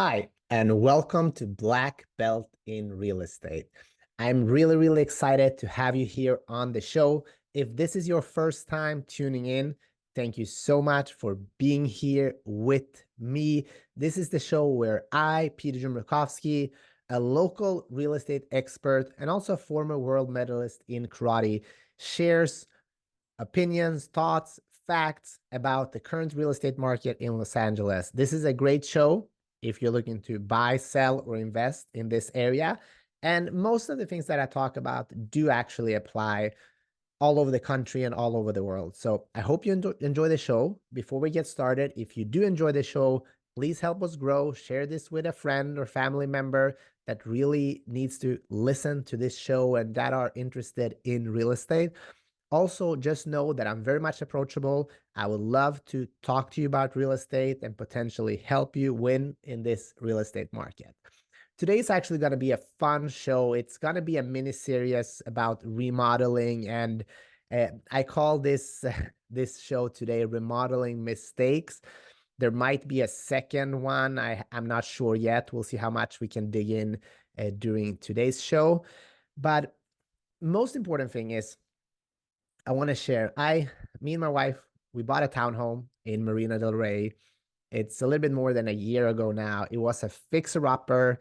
Hi, and welcome to Black Belt in Real Estate. I'm really excited to have you here on the show. If this is your first time tuning in, thank you so much for being here with me. This is the show where I, Peter Jumrukovski, a local real estate expert and also a former world medalist in karate, shares opinions, thoughts, facts about the current real estate market in Los Angeles. This is a great show if you're looking to buy, sell, or invest in this area. And most of the things that I talk about do actually apply all over the country and all over the world. So I hope you enjoy the show. Before we get started, if you do enjoy the show, please help us grow. Share this with a friend or family member that really needs to listen to this show and that are interested in real estate. Also, just know that I'm very much approachable. I would love to talk to you about real estate and potentially help you win in this real estate market. Today is actually going to be a fun show. It's going to be a mini series about remodeling, and I call this this show today "Remodeling Mistakes." There might be a second one. I'm not sure yet. We'll see how much we can dig in during today's show. But most important thing is I want to share. Me and my wife, we bought a townhome in Marina Del Rey. It's a little bit more than a year ago now. It was a fixer-upper,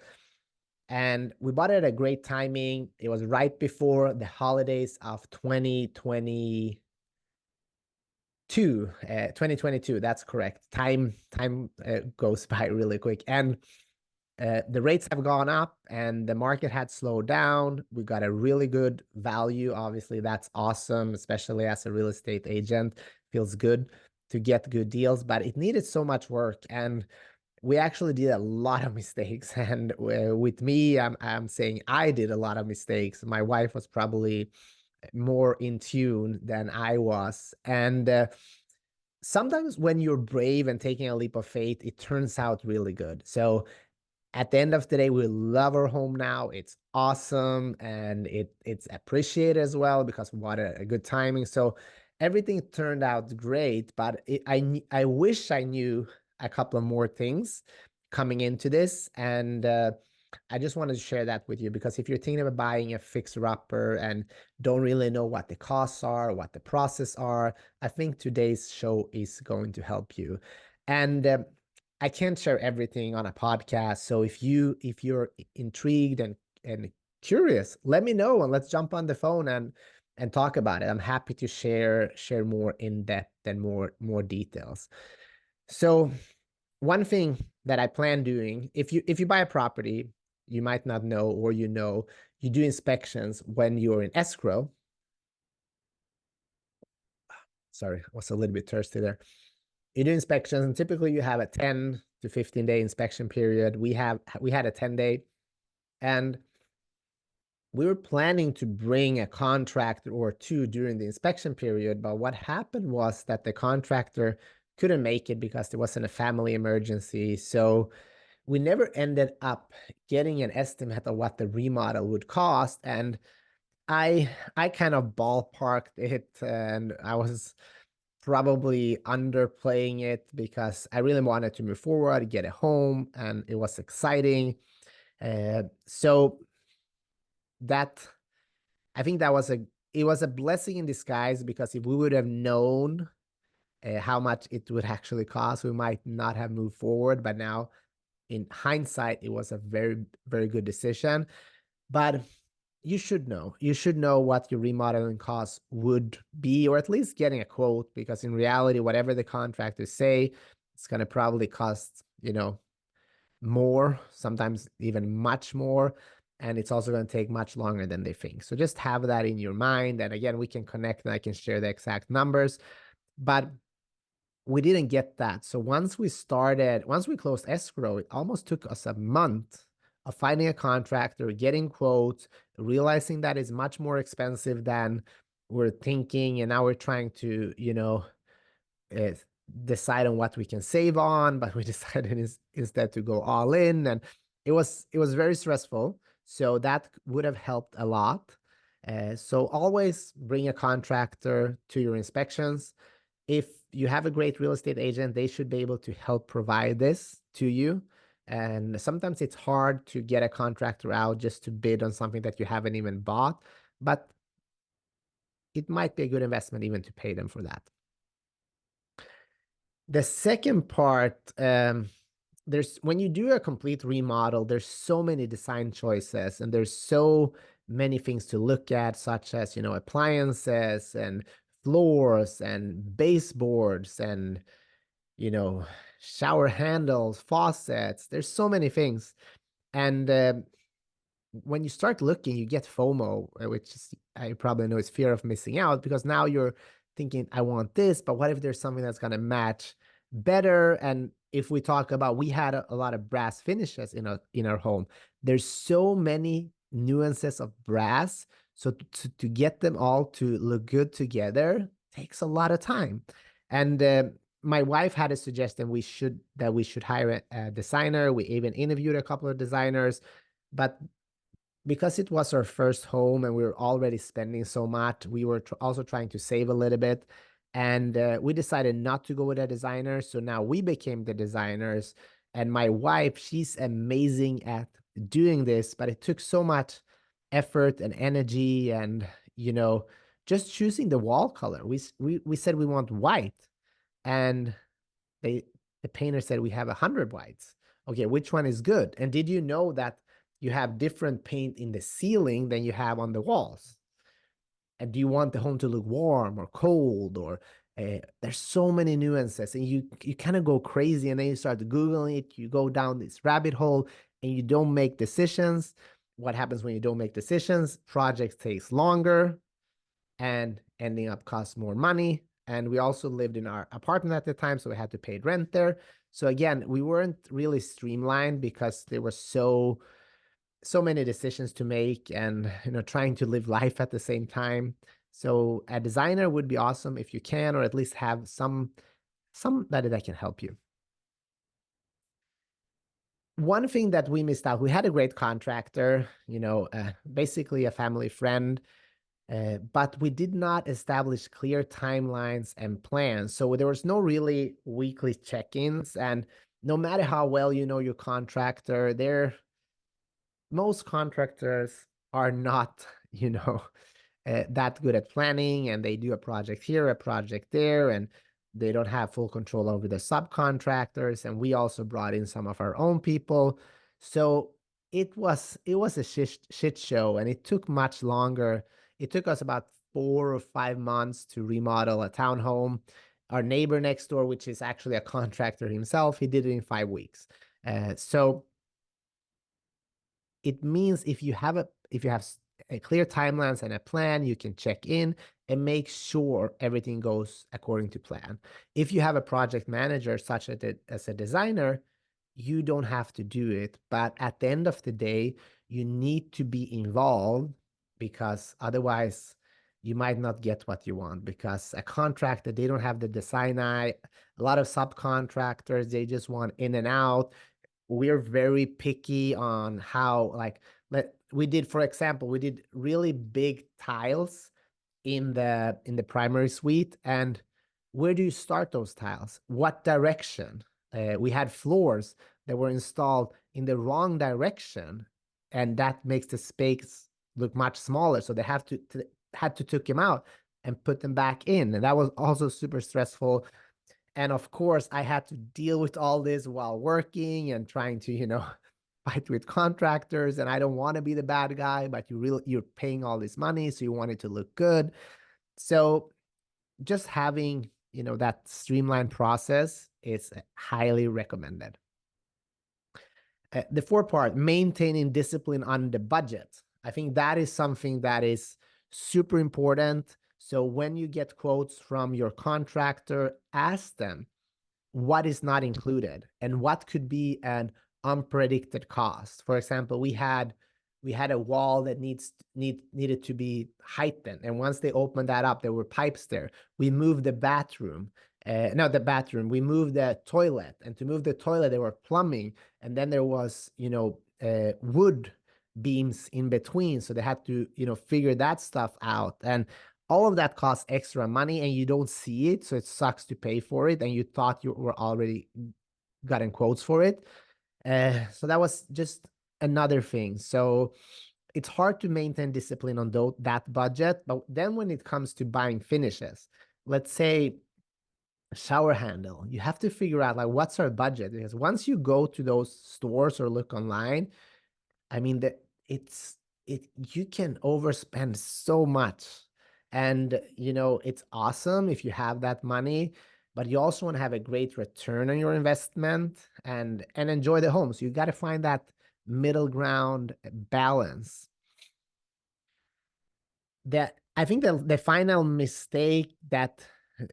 and we bought it at a great timing. It was right before the holidays of 2022. 2022, that's correct. Time goes by really quick. And the rates have gone up and the market had slowed down. We got a really good value. Obviously, that's awesome, especially as a real estate agent. Feels good to get good deals, but it needed so much work. And we actually did a lot of mistakes. And with me, I'm saying I did a lot of mistakes. My wife was probably more in tune than I was. And sometimes when you're brave and taking a leap of faith, it turns out really good. So at the end of the day, we love our home now. It's awesome, and it's appreciated as well because what a good timing. So everything turned out great, but I wish I knew a couple of more things coming into this, and I just wanted to share that with you because if you're thinking about buying a fixer-upper and don't really know what the costs are, what the process are, I think today's show is going to help you. And I can't share everything on a podcast. So if you're intrigued and curious, let me know and let's jump on the phone and talk about it. I'm happy to share more in depth and more details. So one thing that I plan doing, if you buy a property, you might not know, or you do inspections when you're in escrow. Sorry, I was a little bit thirsty there. You do inspections, and typically you have a 10 to 15-day inspection period. We had a 10-day, and we were planning to bring a contractor or two during the inspection period, but what happened was that the contractor couldn't make it because there wasn't a family emergency. So we never ended up getting an estimate of what the remodel would cost, and I kind of ballparked it, and I was probably underplaying it because I really wanted to move forward, get a home, and it was exciting. So that I think that was it was a blessing in disguise, because if we would have known how much it would actually cost, we might not have moved forward. But now, in hindsight, it was a very good decision. But you should know what your remodeling costs would be, or at least getting a quote, because in reality, whatever the contractors say, it's going to probably cost, more, sometimes even much more. And it's also going to take much longer than they think. So just have that in your mind. And again, we can connect and I can share the exact numbers, but we didn't get that. So once we closed escrow, it almost took us a month of finding a contractor, getting quotes, realizing that is much more expensive than we're thinking. And now we're trying to, uh, decide on what we can save on, but we decided instead to go all in. And it was very stressful. So that would have helped a lot. So always bring a contractor to your inspections. If you have a great real estate agent, they should be able to help provide this to you. And sometimes it's hard to get a contractor out just to bid on something that you haven't even bought, but it might be a good investment even to pay them for that. The second part, there's when you do a complete remodel, there's so many design choices and there's so many things to look at, such as, appliances and floors and baseboards and, shower handles, faucets. There's so many things. And when you start looking, you get FOMO, which is, I probably know, is fear of missing out, because now you're thinking, I want this, but what if there's something that's going to match better? And if we talk about, we had a lot of brass finishes in our home. There's so many nuances of brass. So to get them all to look good together takes a lot of time. And my wife had a suggestion that we should hire a designer. We even interviewed a couple of designers, but because it was our first home and we were already spending so much, we were also trying to save a little bit. And we decided not to go with a designer. So now we became the designers. And my wife, she's amazing at doing this, but it took so much effort and energy and, just choosing the wall color. We said we want white. And the painter said we have 100 whites. Okay, which one is good? And did you know that you have different paint in the ceiling than you have on the walls? And do you want the home to look warm or cold, or there's so many nuances, and you kind of go crazy, and then you start Googling it, you go down this rabbit hole, and you don't make decisions. What happens when you don't make decisions? Projects takes longer and ending up costs more money. And we also lived in our apartment at the time, so we had to pay rent there. So again, we weren't really streamlined because there were so many decisions to make, and trying to live life at the same time. So a designer would be awesome if you can, or at least have somebody that can help you. One thing that we missed out, we had a great contractor, basically a family friend, but we did not establish clear timelines and plans. So there was no really weekly check-ins, and no matter how well you know your contractor, most contractors are not, that good at planning, and they do a project here, a project there, and they don't have full control over the subcontractors. And we also brought in some of our own people. So it was a shit show, and it took much longer. It took us about 4 or 5 months to remodel a townhome. Our neighbor next door, which is actually a contractor himself, he did it in 5 weeks. So it means if you have a clear timelines and a plan, you can check in and make sure everything goes according to plan. If you have a project manager, such as a designer, you don't have to do it. But at the end of the day, you need to be involved, because otherwise you might not get what you want. Because a contractor, they don't have the design eye. A lot of subcontractors, they just want in and out. We're very picky on how, like, for example, we did really big tiles in the primary suite. And where do you start those tiles? What direction? We had floors that were installed in the wrong direction, and that makes the space look much smaller. So they had to took them out and put them back in, and that was also super stressful. And of course, I had to deal with all this while working and trying to, fight with contractors. And I don't want to be the bad guy, but you're paying all this money, so you want it to look good. So just having, that streamlined process is highly recommended. The fourth part, maintaining discipline on the budget. I think that is something that is super important. So when you get quotes from your contractor, ask them what is not included and what could be an unpredicted cost. For example, we had a wall that needed to be heightened, and once they opened that up, there were pipes there. We moved the bathroom. Not the bathroom, we moved the toilet, and to move the toilet, there were plumbing, and then there was, wood beams in between. So they had to, figure that stuff out. And all of that costs extra money, and you don't see it. So it sucks to pay for it. And you thought you were already gotten quotes for it. So that was just another thing. So it's hard to maintain discipline on that budget. But then when it comes to buying finishes, let's say shower handle, you have to figure out like what's our budget, because once you go to those stores or look online, I mean that it you can overspend so much. And it's awesome if you have that money, but you also want to have a great return on your investment and enjoy the home. So you got to find that middle ground balance. That I think the final mistake that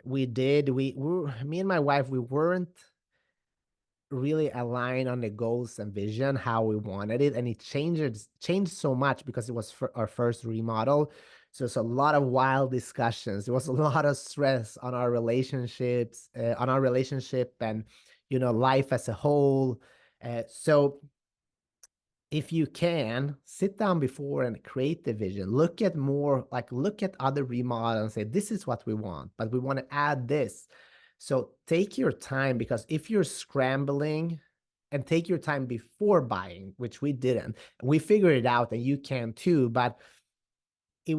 we did, me and my wife, we weren't really aligned on the goals and vision, how we wanted it, and it changed so much because it was for our first remodel. So it's a lot of wild discussions. There was a lot of stress on our relationships, on our relationship, and life as a whole. So if you can sit down before and create the vision, look at other remodels and say, this is what we want, but we want to add this. So take your time, because if you're scrambling, and take your time before buying, which we didn't, we figured it out, and you can too, but it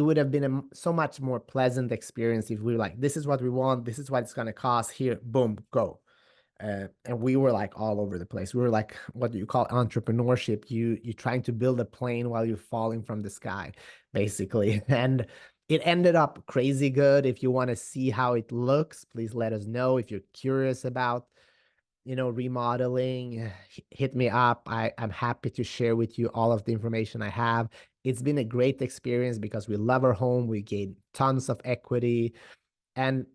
would have been so much more pleasant experience if we were like, this is what we want, this is what it's going to cost, here, boom, go. And we were like all over the place. We were like, what do you call entrepreneurship? You trying to build a plane while you're falling from the sky, basically. And it ended up crazy good. If you want to see how it looks, please let us know. If you're curious about, remodeling, hit me up. I'm happy to share with you all of the information I have. It's been a great experience because we love our home. We gained tons of equity, and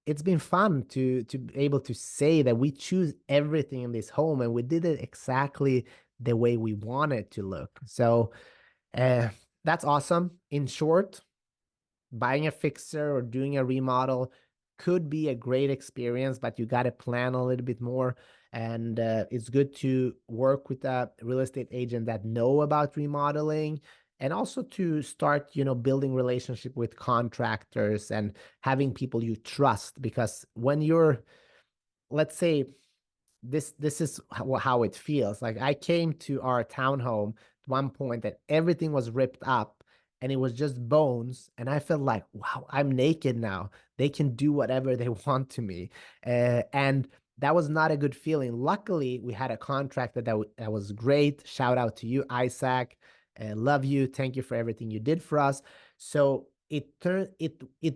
it's been fun to be able to say that we choose everything in this home, and we did it exactly the way we wanted to look. So uh, that's awesome. In short, buying a fixer or doing a remodel could be a great experience, but you got to plan a little bit more. And it's good to work with a real estate agent that know about remodeling, and also to start, building relationship with contractors and having people you trust. Because when you're, let's say, this is how it feels. Like, I came to our townhome at one point that everything was ripped up and it was just bones, and I felt like, wow, I'm naked now. They can do whatever they want to me. And that was not a good feeling. Luckily, we had a contractor that was great. Shout out to you, Isaac. Love you. Thank you for everything you did for us. So it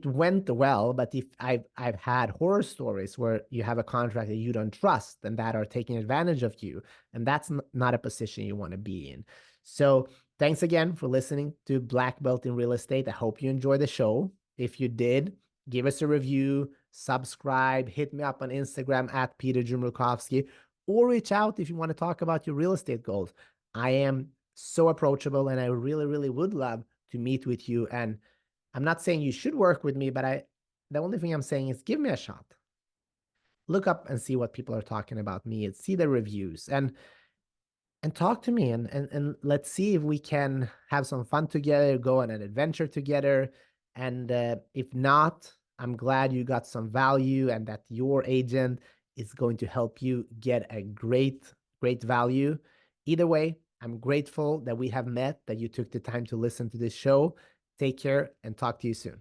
went well. But if I've had horror stories where you have a contractor you don't trust and that are taking advantage of you, and that's not a position you want to be in. So thanks again for listening to Black Belt in Real Estate. I hope you enjoyed the show. If you did, give us a review, subscribe, hit me up on Instagram at Peter Jumrukovski, or reach out if you want to talk about your real estate goals. I am so approachable, and I really, really would love to meet with you. And I'm not saying you should work with me, but the only thing I'm saying is give me a shot. Look up and see what people are talking about me, and see the reviews, and talk to me, and let's see if we can have some fun together, go on an adventure together. And if not, I'm glad you got some value and that your agent is going to help you get a great value. Either way, I'm grateful that we have met, that you took the time to listen to this show. Take care and talk to you soon.